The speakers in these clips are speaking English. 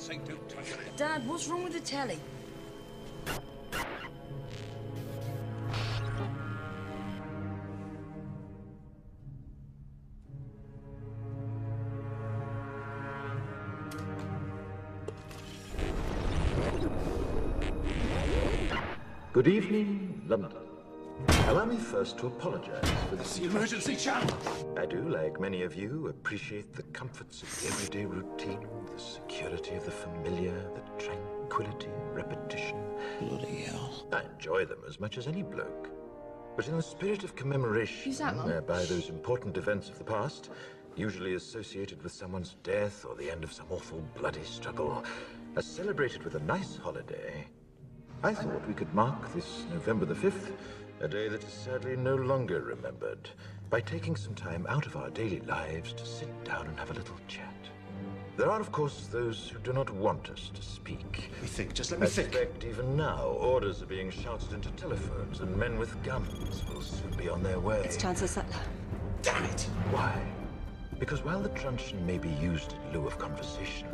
sake, don't touch it. Dad, what's wrong with the telly? Good evening, London. Allow me first to apologize for That's the emergency channel. I do, like many of you, appreciate the comforts of everyday routine, the security of the familiar, the tranquility of repetition. Bloody hell. I enjoy them as much as any bloke. But in the spirit of commemoration, Who's that, Mum? whereby those important events of the past, usually associated with someone's death or the end of some awful bloody struggle, are celebrated with a nice holiday, I thought we could mark this November the 5th, a day that is sadly no longer remembered, by taking some time out of our daily lives to sit down and have a little chat. There are, of course, those who do not want us to speak. Let me think, just let me I think. suspect even now, orders are being shouted into telephones, and men with guns will soon be on their way. It's Chancellor Sutler. Damn it! Why? Because while the truncheon may be used in lieu of conversation,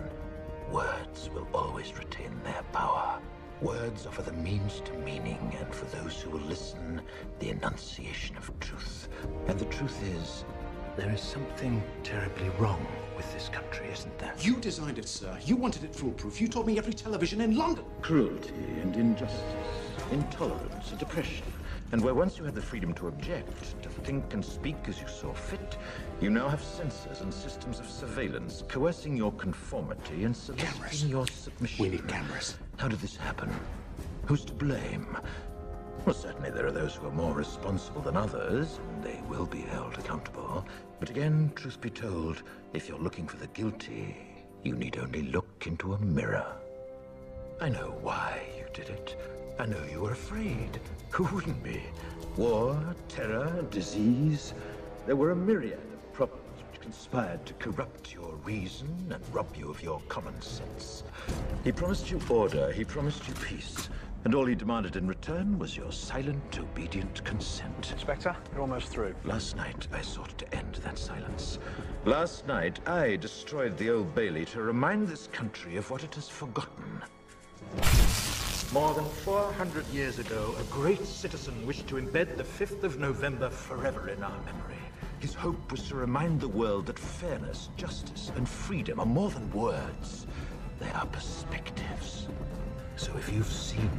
words will always retain their power. Words offer the means to meaning, and for those who will listen, the enunciation of truth. And the truth is, there is something terribly wrong with this country, isn't there? You designed it, sir. You wanted it foolproof. You told me every television in London. Cruelty and injustice, intolerance and oppression. And where once you had the freedom to object, to think and speak as you saw fit, you now have censors and systems of surveillance coercing your conformity and soliciting your submission. We need cameras. How did this happen? Who's to blame? Well, certainly there are those who are more responsible than others, and they will be held accountable. But again, truth be told, if you're looking for the guilty, you need only look into a mirror. I know why you did it. I know you were afraid. Who wouldn't be? War, terror, disease. There were a myriad of problems which conspired to corrupt your reason and rob you of your common sense. He promised you order, he promised you peace, and all he demanded in return was your silent, obedient consent. Inspector, you're almost through. Last night, I sought to end that silence. Last night, I destroyed the Old Bailey to remind this country of what it has forgotten. More than 400 years ago, a great citizen wished to embed the 5th of November forever in our memory. His hope was to remind the world that fairness, justice, and freedom are more than words. They are perspectives. So if you've seen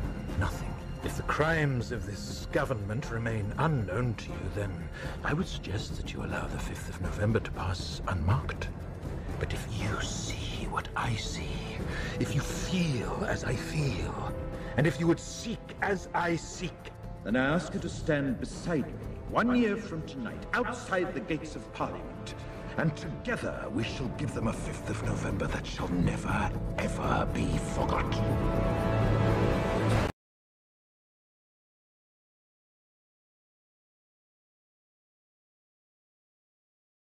nothing, if the crimes of this government remain unknown to you, then I would suggest that you allow the 5th of November to pass unmarked. But if you see what I see, if you feel as I feel, and if you would seek as I seek, then I ask you to stand beside me 1 year from tonight, outside the gates of Parliament. And together we shall give them a 5th of November that shall never, ever be forgotten.